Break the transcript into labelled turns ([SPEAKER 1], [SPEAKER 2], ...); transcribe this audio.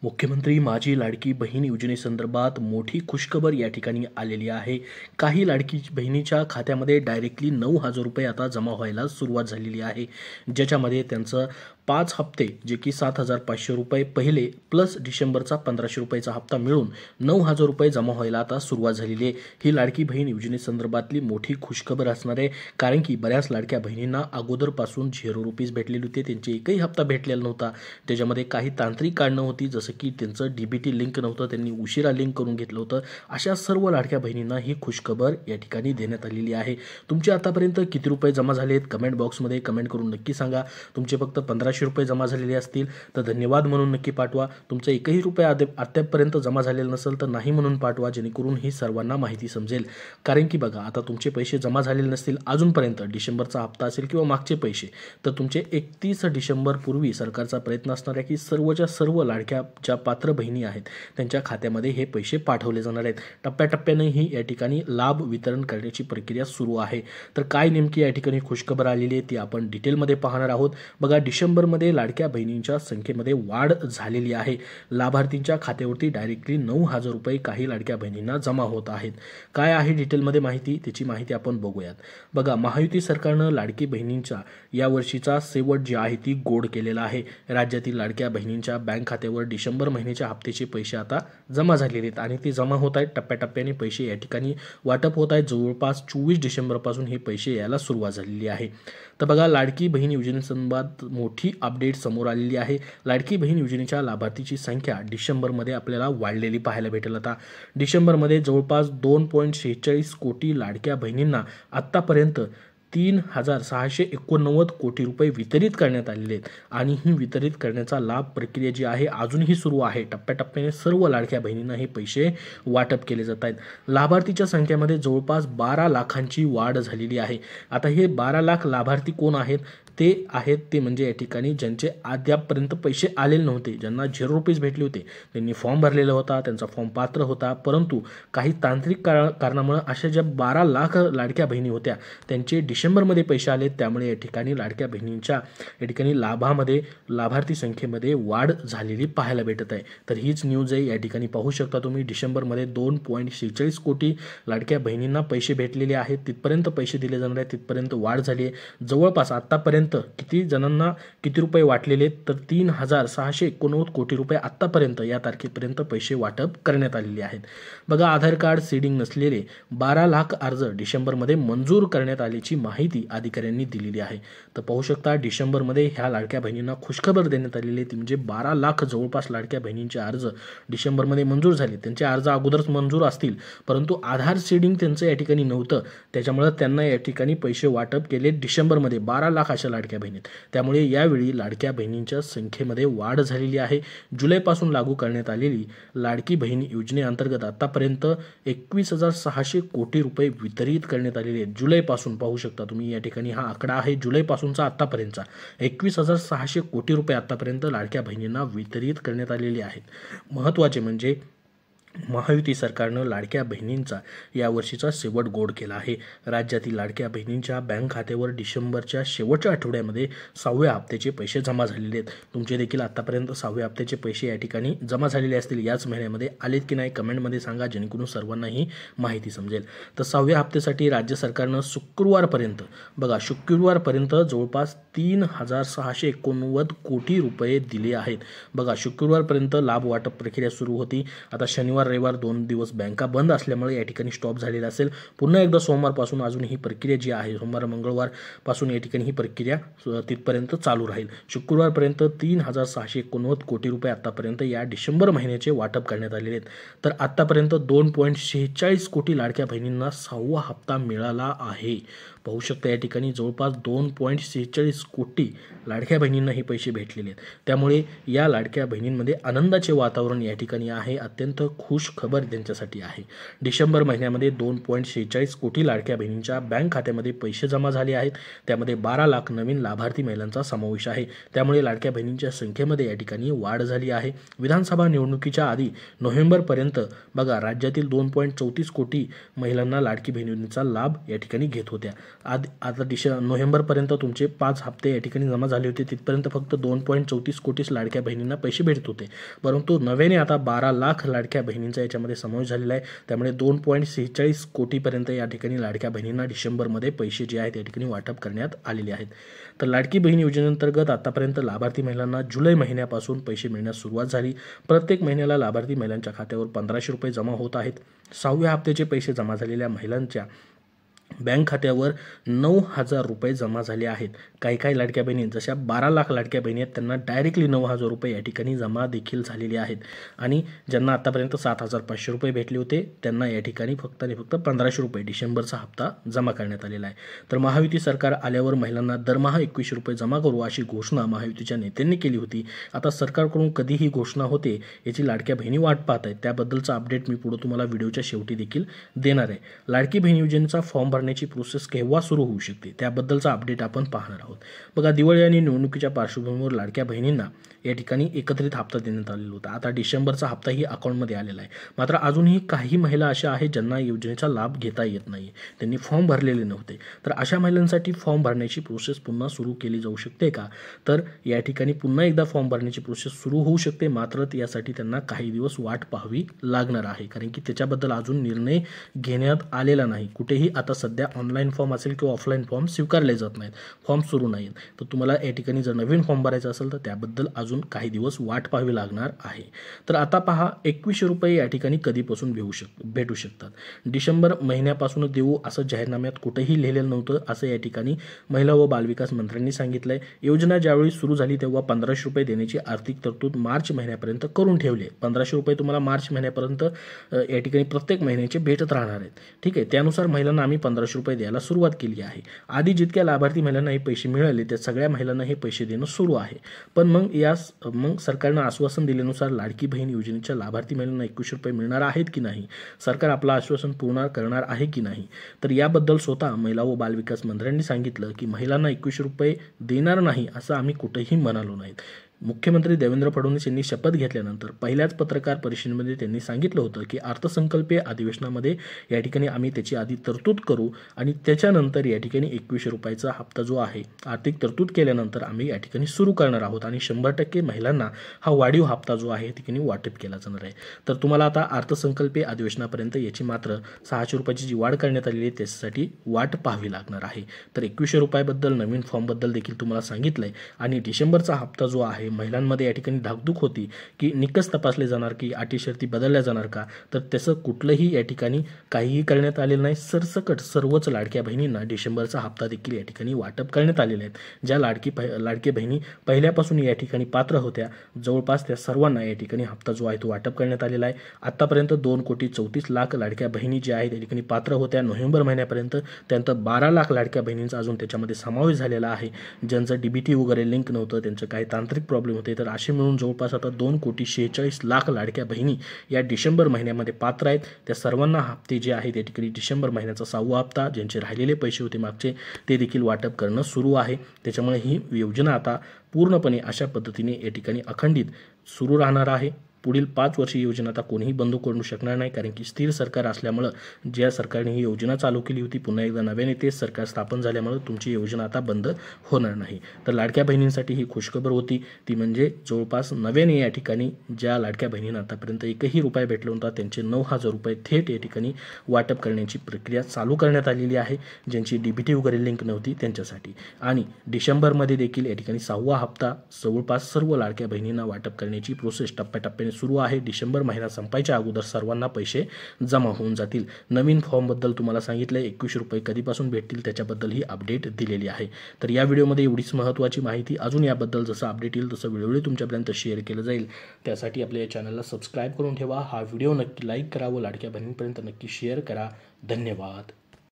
[SPEAKER 1] मुख्यमंत्री माझी लाडकी बहीण योजनेसंदर्भात मोठी खुशखबर या ठिकाणी आलेली आहे. काही लाडकी बहिणीच्या खात्यामध्ये डायरेक्टली 9,000 रुपये आता जमा व्हायला सुरुवात झालेली आहे, ज्याच्यामध्ये त्यांचं 5 हप्ते जे की 7,500 रुपये पहिले प्लस डिसेंबरचा 1,500 रुपयाचा हप्ता मिळून 9,000 रुपये जमा व्हायला आता सुरुवात झालेली आहे. ही लाडकी बहीण योजनेसंदर्भातली मोठी खुशखबर असणार आहे, कारण की बऱ्याच लाडक्या बहिणींना अगोदरपासून ₹0 भेटलेले होते, त्यांचे एकही हप्ता भेटलेला नव्हता. त्याच्यामध्ये काही तांत्रिक कारणं होती, जसं की त्यांचं डीबीटी लिंक नव्हतं, त्यांनी उशिरा लिंक करून घेतलं होतं. अशा सर्व लाडक्या बहिणींना ही खुशखबर या ठिकाणी देण्यात आलेली आहे. तुमचे आतापर्यंत किती रुपये जमा झालेत कमेंट बॉक्समध्ये कमेंट करून नक्की सांगा. तुमचे फक्त 1,500 रुपये जमा झालेले असतील तर धन्यवाद म्हणून नक्की पाठवा. तुमचं एकही रुपये अद्यापपर्यंत जमा झालेला नसेल तर नाही म्हणून पाठवा, जेणेकरून ही सर्वांना माहिती समजेल. कारण की बघा, आता तुमचे पैसे जमा झालेले नसतील अजूनपर्यंत, डिसेंबरचा हप्ता असेल किंवा मागचे पैसे, तर तुमचे 31 डिसेंबर पूर्वी सरकारचा प्रयत्न असणार आहे की सर्वच्या सर्व लाडक्या ज्या पात्र बहिणी आहेत त्यांच्या खात्यामध्ये हे पैसे पाठवले जाणार आहेत. टप्प्याटप्प्याने ही या ठिकाणी लाभ वितरण करण्याची प्रक्रिया सुरू आहे. तर काय नेमकी या ठिकाणी खुशखबर आलेली आहे ती आपण डिटेलमध्ये पाहणार आहोत. बघा, डिसेंबरमध्ये लाडक्या बहिणींच्या संख्येमध्ये वाढ झालेली आहे. लाभार्थींच्या खात्यावरती डायरेक्टली 9,000 रुपये काही लाडक्या बहिणींना जमा होत आहेत. काय आहे डिटेलमध्ये माहिती, त्याची माहिती आपण बघूयात. बघा, महायुती सरकारनं लाडकी बहिणींच्या या वर्षीचा शेवट जी आहे ती गोड केलेला आहे. राज्यातील लाडक्या बहिणींच्या बँक खात्यावर डिसेंबर महिन्याच्या हप्त्याचे पैसे आता जमा झालेले आहेत आणि ते जमा होत आहेत. टप्प्याटप्प्याने पैसे या ठिकाणी वाटप होत आहेत. जवळपास 24 डिसेंबरपासून हे पैसे यायला सुरुवात झालेली आहे. तर बघा, लाडकी बहीण योजनेसंदर्भात मोठी अपडेट समोर आलेली आहे. लाडकी बहीण योजनेच्या लाभार्थीची संख्या डिसेंबरमध्ये आपल्याला वाढलेली पाहायला भेटेल. आता डिसेंबरमध्ये जवळपास 2.46 कोटी लाडक्या बहिणींना आत्तापर्यंत 3,689 कोटी रुपये वितरित करण्यात आलेले आहेत आणि ही वितरित करण्याचा लाभ प्रक्रिया जी आहे अजूनही सुरू आहे. टप्प्याटप्प्याने सर्व लाडक्या बहिणींना हे पैसे वाटप केले जात आहेत. लाभार्थीच्या संख्येमध्ये जवळपास 12 लाखांची वाढ झालेली आहे. आता हे 12 लाख लाभार्थी कोण आहेत? ते म्हणजे या ठिकाणी ज्यांचे अद्यापपर्यंत पैसे आलेले नव्हते, ज्यांना ₹0 भेटले होते, त्यांनी फॉर्म भरलेला होता, त्यांचा फॉर्म पात्र होता, परंतु काही तांत्रिक कारणामुळे अशा ज्या 12 लाख लाडक्या बहिणी होत्या त्यांचे डिसेंबरमध्ये पैसे आले. त्यामुळे या ठिकाणी लाडक्या बहिणींच्या या ठिकाणी लाभार्थी संख्येमध्ये वाढ झालेली पाहायला भेटत आहे. तर हीच न्यूज आहे. या ठिकाणी पाहू शकता तुम्ही, डिसेंबरमध्ये 2.46 कोटी लाडक्या बहिणींना पैसे भेटलेले आहेत. तिथपर्यंत पैसे दिले जाणार आहेत, तिथपर्यंत वाढ झाली आहे. जवळपास आत्तापर्यंत किती जणांना किती रुपये वाटलेले, तर 3,689 कोटी रुपये आत्तापर्यंत या तारखेपर्यंत पैसे वाटप करण्यात आलेले आहेत. बघा, आधार कार्ड सीडिंग नसलेले 12 लाख अर्ज डिसेंबरमध्ये मंजूर करण्यात आल्याची माहिती अधिकाऱ्यांनी दिलेली आहे. तर पाहू शकता, डिसेंबरमध्ये ह्या लाडक्या बहिणींना खुशखबर देण्यात आलेली आहे. ती म्हणजे 12 लाख जवळपास लाडक्या बहिणींचे अर्ज डिसेंबरमध्ये मंजूर झाले. त्यांचे अर्ज अगोदरच मंजूर असतील, परंतु आधार सीडिंग त्यांचं या ठिकाणी नव्हतं, त्याच्यामुळे त्यांना या ठिकाणी पैसे वाटप केले डिसेंबरमध्ये 12 लाख अशा लाडक्या बहिणी. त्यामुळे यावेळी लाडक्या बहिणींच्या संख्येमध्ये वाढ झालेली आहे. जुलैपासून लागू करण्यात आलेली लाडकी बहीण योजनेअंतर्गत आतापर्यंत 21,600 कोटी रुपये वितरित करण्यात आलेले आहेत. जुलैपासून पाहू शकता तुम्ही, या ठिकाणी हा आकडा आहे जुलैपासूनचा आतापर्यंतचा. 21,600 कोटी रुपये आतापर्यंत लाडक्या बहिणींना वितरित करण्यात आलेले आहेत. महत्त्वाचे म्हणजे महायुती सरकारनं लाडक्या बहिणींचा या वर्षीचा शेवट गोड केला आहे. राज्यातील लाडक्या बहिणींच्या बँक खात्यावर डिसेंबरच्या शेवटच्या आठवड्यामध्ये 6व्या हप्त्याचे पैसे जमा झालेले आहेत. तुमचे देखील आतापर्यंत 6व्या हप्त्याचे पैसे या ठिकाणी जमा झालेले असतील. याच महिन्यामध्ये आलेत की नाही कमेंटमध्ये सांगा, जेणेकरून सर्वांनाही माहिती समजेल. तर 6व्या हप्त्यासाठी राज्य सरकारनं शुक्रवारपर्यंत जवळपास 3,689 कोटी रुपये दिले आहेत. बघा, शुक्रवारपर्यंत लाभ वाटप प्रक्रिया सुरू होती. आता शनिवार रविवार 2 दिवस बँका बंद असल्यामुळे या ठिकाणी स्टॉप झालेला असेल. पुन्हा एकदा सोमवारपासून अजून ही प्रक्रिया जी आहे, सोमवार मंगळवारपासून या ठिकाणी ही प्रक्रिया तिथपर्यंत चालू राहील. शुक्रवारपर्यंत 3,689 कोटी रुपये आतापर्यंत या डिसेंबर महिन्याचे वाटप करण्यात आलेले आहेत. तर आतापर्यंत 2.46 कोटी लाडक्या बहिणींना 6वा हप्ता मिळाला आहे. पाहू शकता, या ठिकाणी जवळपास 2.46 कोटी लाडक्या बहिणींना हे पैसे भेटलेले आहेत. त्यामुळे या लाडक्या बहिणींमध्ये आनंदाचे वातावरण या ठिकाणी आहे. अत्यंत खुश खबर त्यांच्यासाठी आहे. डिसेंबर महिन्यामध्ये 2.46 कोटी लाडक्या बहिणींच्या बँक खात्यामध्ये पैसे जमा झाले आहेत. त्यामध्ये 12 लाख नवीन लाभार्थी महिलांचा समावेश आहे. त्यामुळे लाडक्या बहिणींच्या संख्येमध्ये या ठिकाणी वाढ झाली आहे. विधानसभा निवडणुकीच्या आधी नोव्हेंबरपर्यंत बघा, राज्यातील 2.34 कोटी महिलांना लाडकी बहीण योजनेचा लाभ या ठिकाणी घेत होत्या. आता नोव्हेंबरपर्यंत तुमचे 5 हप्ते या ठिकाणी जमा झाले होते. तिथपर्यंत फक्त 2.34 कोटी लाडक्या बहिणींना पैसे भेटत होते. परंतु नव्याने आता 12 लाख लाडक्या बहिणींचा याच्यामध्ये समावेश झालेला आहे. त्यामुळे 2.46 कोटीपर्यंत या ठिकाणी लाडक्या बहिणींना डिसेंबरमध्ये पैसे जे आहेत या ठिकाणी वाटप करण्यात आलेले आहेत. तर लाडकी बहीण योजनेअंतर्गत आतापर्यंत लाभार्थी महिलांना जुलै महिन्यापासून पैसे मिळण्यास सुरुवात झाली. प्रत्येक महिन्याला लाभार्थी महिलांच्या खात्यावर 1500 रुपये जमा होत आहेत. 6व्या हप्त्याचे पैसे जमा झालेल्या महिलांच्या बँक खात्यावर 9,000 रुपये जमा झाले आहेत. काही लाडक्या बहिणी जशा 12 लाख लाडक्या बहिणी आहेत त्यांना डायरेक्टली 9,000 रुपये या ठिकाणी जमा देखील झालेले आहेत. आणि ज्यांना आतापर्यंत 7,500 रुपये भेटले होते त्यांना या ठिकाणी फक्त 1500 रुपये डिसेंबरचा हप्ता जमा करण्यात आलेला आहे. तर महायुती सरकार आल्यावर महिलांना दरमहा 2100 रुपये जमा करू अशी घोषणा महायुतीच्या नेत्यांनी केली होती. आता सरकारकडून कधी ही घोषणा होते याची लाडक्या बहिणी वाट पाहत आहेत. त्याबद्दलचा अपडेट मी पुढे तुम्हाला व्हिडिओच्या शेवटी देखील देणार आहे. लाडकी बहीण योजनेचा फॉर्म भरण्याची प्रोसेस केव्हा सुरू होऊ शकते त्याबद्दलचा अपडेट आपण पाहणार आहोत. बघा, दिवाळी आणि निवडणुकीच्या पार्श्वभूमीवर लाडक्या बहिणींना या ठिकाणी एकत्रित हप्ता देण्यात आलेला होता. आता डिसेंबरचा हप्ताही अकाउंटमध्ये आलेला आहे. मात्र अजूनही काही महिला अशा आहेत ज्यांना योजनेचा लाभ घेता येत नाही, त्यांनी फॉर्म भरलेले नव्हते. तर अशा महिलांसाठी फॉर्म भरण्याची प्रोसेस पुन्हा सुरू केली जाऊ शकते का? तर या ठिकाणी पुन्हा एकदा फॉर्म भरण्याची प्रोसेस सुरू होऊ शकते. मात्र यासाठी त्यांना काही दिवस वाट पाहावी लागणार आहे, कारण की त्याच्याबद्दल अजून निर्णय घेण्यात आलेला नाही. कुठेही आता सध्या ऑनलाईन फॉर्म असेल किंवा ऑफलाईन फॉर्म स्वीकारले जात नाहीत, फॉर्म सुरू नाहीत. तर तुम्हाला या ठिकाणी जर नवीन फॉर्म भरायचा असेल तर त्याबद्दल अजून काही दिवस वाट पाहावी लागणार आहे. तर आता पहा, 2100 रुपये या ठिकाणी कधीपासून भेटू शकतात. डिसेंबर महिन्यापासूनच देऊ असं जाहीरनाम्यात कुठेही लिहिलेलं नव्हतं, असं या ठिकाणी महिला व बालविकास मंत्र्यांनी सांगितलंय. योजना ज्यावेळी सुरू झाली तेव्हा 1500 रुपये देण्याची आर्थिक तरतूद मार्च महिन्यापर्यंत करून ठेवली. 1500 रुपये तुम्हाला मार्च महिन्यापर्यंत या ठिकाणी प्रत्येक महिन्याचे भेटत राहणार आहेत. ठीक आहे, त्यानुसार महिलांना आम्ही 1500 रुपये द्यायला सुरुवात केली आहे. आधी जितक्या लाभार्थी महिलांना हे पैसे मिळाले त्या सगळ्या महिलांना हे पैसे देणं सुरू आहे. पण मग सरकारनं आश्वासन दिल्यानुसार लाडकी बहीण योजनेच्या लाभार्थी महिलांना 2100 रुपये मिळणार आहेत की नाही, सरकार आपलं आश्वासन पूर्ण करणार आहे की नाही, तर याबद्दल स्वतः महिला व बालविकास मंत्र्यांनी सांगितलं की महिलांना 2100 रुपये देणार नाही असं आम्ही कुठेही म्हणालो नाहीत. मुख्यमंत्री देवेंद्र फडणवीस यांनी शपथ घेतल्यानंतर पहिल्याच पत्रकार परिषदेमध्ये त्यांनी सांगितलं होतं की अर्थसंकल्पीय अधिवेशनामध्ये या ठिकाणी आम्ही त्याची आधी तरतूद करू आणि त्याच्यानंतर या ठिकाणी 2100 रुपयाचा हप्ता जो आहे आर्थिक तरतूद केल्यानंतर आम्ही या ठिकाणी सुरू करणार आहोत आणि 100% महिलांना हा वाढीव हप्ता जो आहे ठिकाणी वाटप केला जाणार आहे. तर तुम्हाला आता अर्थसंकल्पीय अधिवेशनापर्यंत याची मात्र 600 रुपयाची जी वाढ करण्यात आलेली आहे त्यासाठी वाट पाहावी लागणार आहे. तर 2100 रुपयाबद्दल नवीन फॉर्मबद्दल देखील तुम्हाला सांगितलंय. आणि डिसेंबरचा हप्ता जो आहे महिलांमध्ये या ठिकाणी धाकधूक होती की निकष तपासले जाणार की अटी शर्ती बदलल्या जाणार का, तर त्याचं कुठलंही या ठिकाणी काहीही करण्यात आलेलं नाही. सरसकट सर्वच लाडक्या बहिणींना डिसेंबरचा हप्ता देखील या ठिकाणी वाटप करण्यात आलेले आहेत. ज्या लाडकी बहिणी पहिल्यापासून या ठिकाणी पात्र होत्या जवळपास त्या सर्वांना या ठिकाणी हप्ता जो आहे तो वाटप करण्यात आलेला आहे. आतापर्यंत 2,34,00,000 लाडक्या बहिणी ज्या आहेत या ठिकाणी पात्र होत्या नोव्हेंबर महिन्यापर्यंत, त्यानंतर 12 लाख लाडक्या बहिणींचा अजून त्याच्यामध्ये समावेश झालेला आहे. ज्यांचं डीबीटी वगैरे लिंक नव्हतं, त्यांचं काही तांत्रिक प्रॉब्लेम होते, तर असे मिळून जवळपास आता 2,46,00,000 लाडक्या बहिणी या डिसेंबर महिन्यामध्ये पात्र आहेत. त्या सर्वांना हप्ते जे आहेत या ठिकाणी डिसेंबर महिन्याचा 6वा हप्ता ज्यांचे राहिलेले पैसे होते मागचे ते देखील वाटप करणं सुरू आहे. त्याच्यामुळे ही योजना आता पूर्णपणे अशा पद्धतीने या ठिकाणी अखंडित सुरू राहणार आहे. पुढील 5 वर्षी योजना आता कोणीही बंद करू शकणार नाही, कारण की स्थिर सरकार असल्यामुळं ज्या सरकारने ही योजना चालू केली होती पुन्हा एकदा नव्याने तेच सरकार स्थापन झाल्यामुळे तुमची योजना आता बंद होणार नाही. तर लाडक्या बहिणींसाठी ही खुशखबर होती, ती म्हणजे जवळपास नव्याने या ठिकाणी ज्या लाडक्या बहिणींना आतापर्यंत 1ही रुपया भेटला होता त्यांचे 9,000 रुपये थेट या ठिकाणी वाटप करण्याची प्रक्रिया चालू करण्यात आलेली आहे. ज्यांची डीबीटी वगैरे लिंक नव्हती त्यांच्यासाठी. आणि डिसेंबरमध्ये देखील या ठिकाणी 6वा हप्ता जवळपास सर्व लाडक्या बहिणींना वाटप करण्याची प्रोसेस टप्प्याटप्प्याने सुरू आहे. डिसेंबर महिना संपायच्या अगोदर सर्वांना पैसे जमा होऊन जातील. नवीन फॉर्मबद्दल तुम्हाला सांगितलं 2100 रुपये कधीपासून भेटतील त्याच्याबद्दल ही अपडेट दिलेली आहे. तर या व्हिडिओमध्ये एवढीच महत्त्वाची माहिती. अजून याबद्दल जसं अपडेट येईल तसं वेळोवेळी तुमच्यापर्यंत शेअर केलं जाईल. त्यासाठी आपल्या या चॅनलला सबस्क्राईब करून ठेवा. हा व्हिडिओ नक्की लाईक करा व लाडक्या बहिणींपर्यंत नक्की शेअर करा. धन्यवाद.